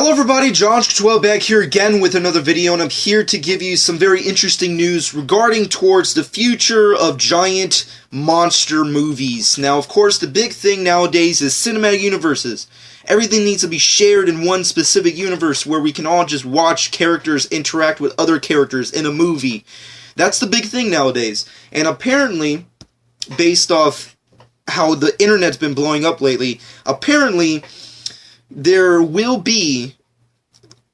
Hello everybody, Josh 12 back here again with another video, and I'm here to give you some very interesting news regarding towards the future of giant monster movies. Now, of course, the big thing nowadays is cinematic universes. Everything needs to be shared in one specific universe where we can all just watch characters interact with other characters in a movie. That's the big thing nowadays. And apparently, based off how the internet's been blowing up lately, apparently there will be,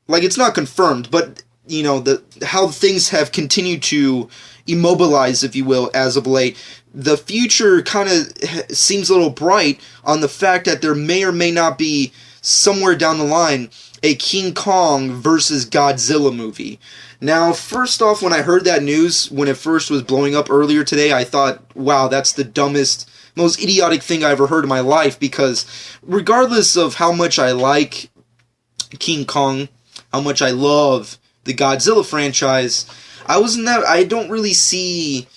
like, it's not confirmed, but, you know, how things have continued to immobilize, if you will, as of late. The future kind of seems a little bright on the fact that there may or may not be, somewhere down the line, a King Kong versus Godzilla movie. Now, first off, when I heard that news, when it first was blowing up earlier today, I thought, wow, that's the dumbest, most idiotic thing I ever heard in my life, because regardless of how much I like King Kong, how much I love the Godzilla franchise, I don't really see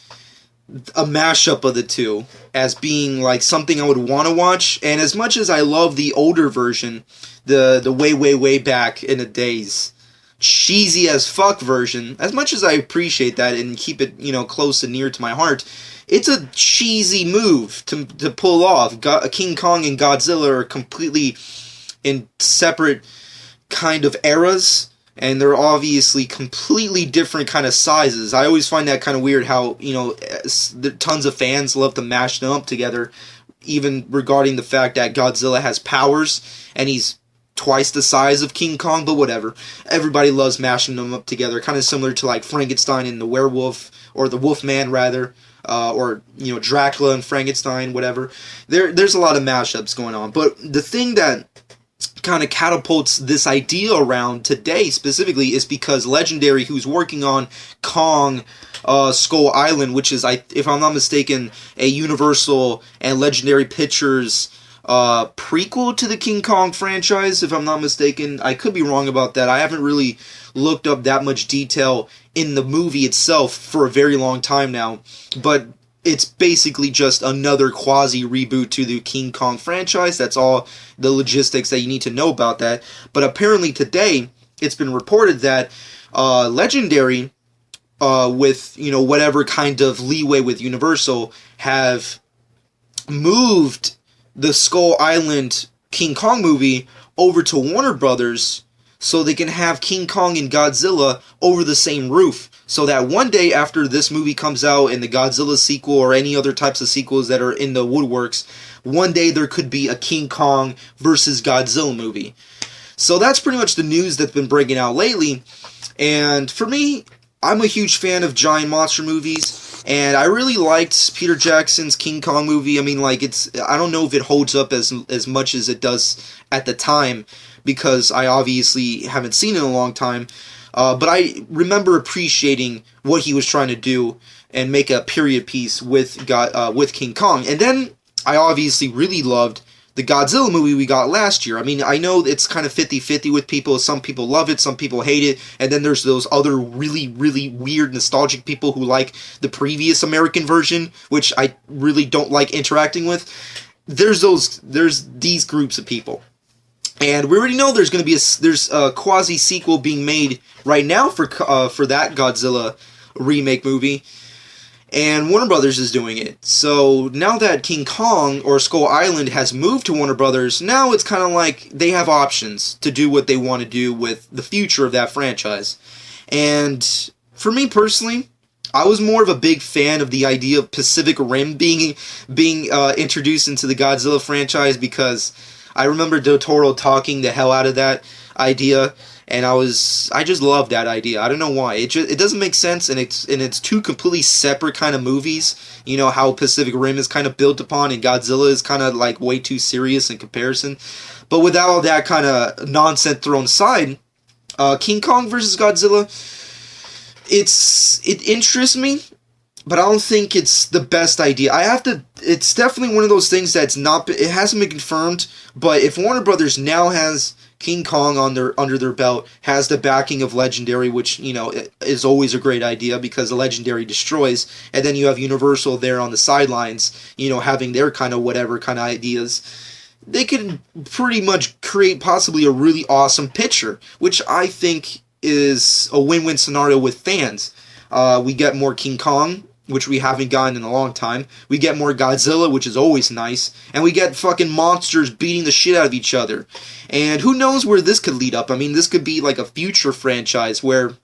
a mashup of the two as being like something I would want to watch. And as much as I love the older version, the way back in the days, cheesy as fuck version, as much as I appreciate that and keep it, you know, close and near to my heart, it's a cheesy move to pull off. King Kong and Godzilla are completely in separate kind of eras, and they're obviously completely different kind of sizes. I always find that kind of weird how, you know, tons of fans love to mash them up together, even regarding the fact that Godzilla has powers, and he's twice the size of King Kong, but whatever. Everybody loves mashing them up together, kind of similar to like Frankenstein and the werewolf, or the Wolfman rather, or, you know, Dracula and Frankenstein, whatever. There's a lot of mashups going on, but the thing that kind of catapults this idea around today specifically is because Legendary, who's working on Kong Skull Island, which is, if I'm not mistaken, a Universal and Legendary Pictures prequel to the King Kong franchise, if I'm not mistaken. I could be wrong about that. I haven't really looked up that much detail in the movie itself for a very long time now, but it's basically just another quasi reboot to the King Kong franchise. That's all the logistics that you need to know about that. But apparently today, it's been reported that Legendary, with, you know, whatever kind of leeway with Universal, have moved the Skull Island King Kong movie over to Warner Brothers so they can have King Kong and Godzilla over the same roof. So that one day after this movie comes out and the Godzilla sequel or any other types of sequels that are in the woodworks, one day there could be a King Kong versus Godzilla movie. So that's pretty much the news that's been breaking out lately. And for me, I'm a huge fan of giant monster movies, and I really liked Peter Jackson's King Kong movie. I mean, like, I don't know if it holds up as much as it does at the time, because I obviously haven't seen it in a long time. But I remember appreciating what he was trying to do and make a period piece with King Kong. And then I obviously really loved the Godzilla movie we got last year. I mean, I know it's kind of 50-50 with people. Some people love it, some people hate it, and then there's those other really, really weird, nostalgic people who like the previous American version, which I really don't like interacting with. There's these groups of people. And we already know there's going to be a quasi sequel being made right now for that Godzilla remake movie, and Warner Brothers is doing it. So now that King Kong or Skull Island has moved to Warner Brothers, now it's kind of like they have options to do what they want to do with the future of that franchise. And for me personally, I was more of a big fan of the idea of Pacific Rim being introduced into the Godzilla franchise, because I remember Del Toro talking the hell out of that idea, and I just love that idea. I don't know why. It doesn't make sense, and it's two completely separate kind of movies. You know how Pacific Rim is kind of built upon, and Godzilla is kind of like way too serious in comparison. But without all that kind of nonsense thrown aside, King Kong versus Godzilla, it interests me, but I don't think it's the best idea. It's definitely one of those things it hasn't been confirmed, but if Warner Brothers now has King Kong under their belt, has the backing of Legendary, which, you know, is always a great idea because the Legendary destroys, and then you have Universal there on the sidelines, you know, having their kind of whatever kind of ideas. they could pretty much create possibly a really awesome picture, which I think is a win-win scenario with fans. We get more King Kong, which we haven't gotten in a long time. We get more Godzilla, which is always nice. And we get fucking monsters beating the shit out of each other. And who knows where this could lead up. I mean, this could be like a future franchise where,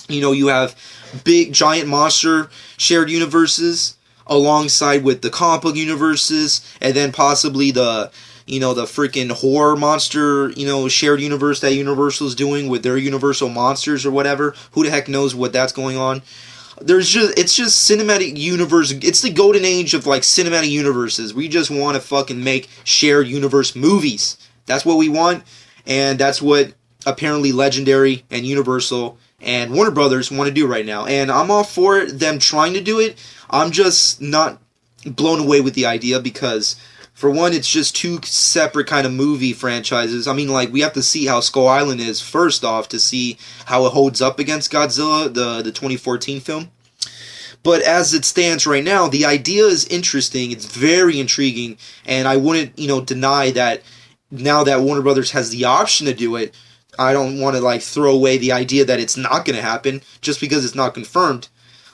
you know, you have big, giant monster shared universes alongside with the comic book universes, and then possibly the, you know, the freaking horror monster, you know, shared universe that Universal's doing with their Universal Monsters or whatever. Who the heck knows what that's going on? It's just cinematic universe. It's the golden age of like cinematic universes. We just want to fucking make shared universe movies. That's what we want, and that's what apparently Legendary and Universal and Warner Brothers want to do right now. And I'm all for them trying to do it. I'm just not blown away with the idea because, for one, it's just two separate kind of movie franchises. I mean, like, we have to see how Skull Island is first off to see how it holds up against Godzilla, the 2014 film. But as it stands right now, the idea is interesting. It's very intriguing, and I wouldn't, you know, deny that now that Warner Brothers has the option to do it, I don't want to, like, throw away the idea that it's not going to happen just because it's not confirmed.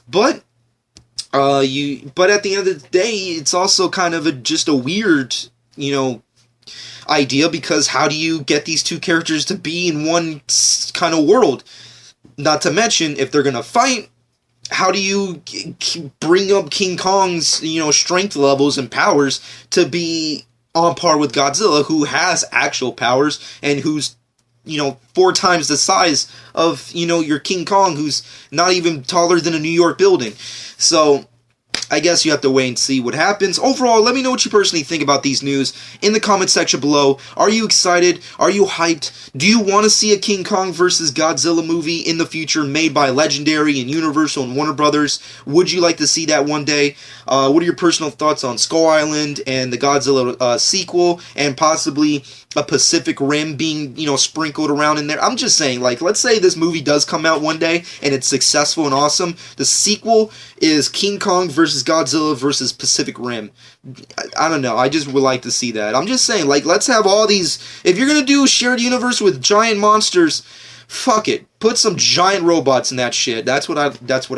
But but at the end of the day, it's also kind of just a weird, you know, idea, because how do you get these two characters to be in one kind of world? Not to mention, if they're gonna fight, how do you bring up King Kong's, you know, strength levels and powers to be on par with Godzilla, who has actual powers and who's, you know, 4 times the size of, you know, your King Kong, who's not even taller than a New York building. So, I guess you have to wait and see what happens. Overall, let me know what you personally think about these news in the comment section below. Are you excited? Are you hyped? Do you want to see a King Kong versus Godzilla movie in the future made by Legendary and Universal and Warner Brothers? Would you like to see that one day? What are your personal thoughts on Skull Island and the Godzilla sequel, and possibly a Pacific Rim being, you know, sprinkled around in there? I'm just saying, like, let's say this movie does come out one day and it's successful and awesome. The sequel is King Kong versus Godzilla versus Pacific Rim. I don't know. I just would like to see that. I'm just saying, like, let's have all these. If you're gonna do a shared universe with giant monsters, fuck it. Put some giant robots in that shit. That's what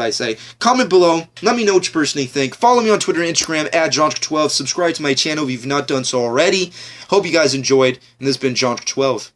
I say. Comment below. Let me know what you personally think. Follow me on Twitter and Instagram at John12. Subscribe to my channel if you've not done so already. Hope you guys enjoyed. And this has been John12.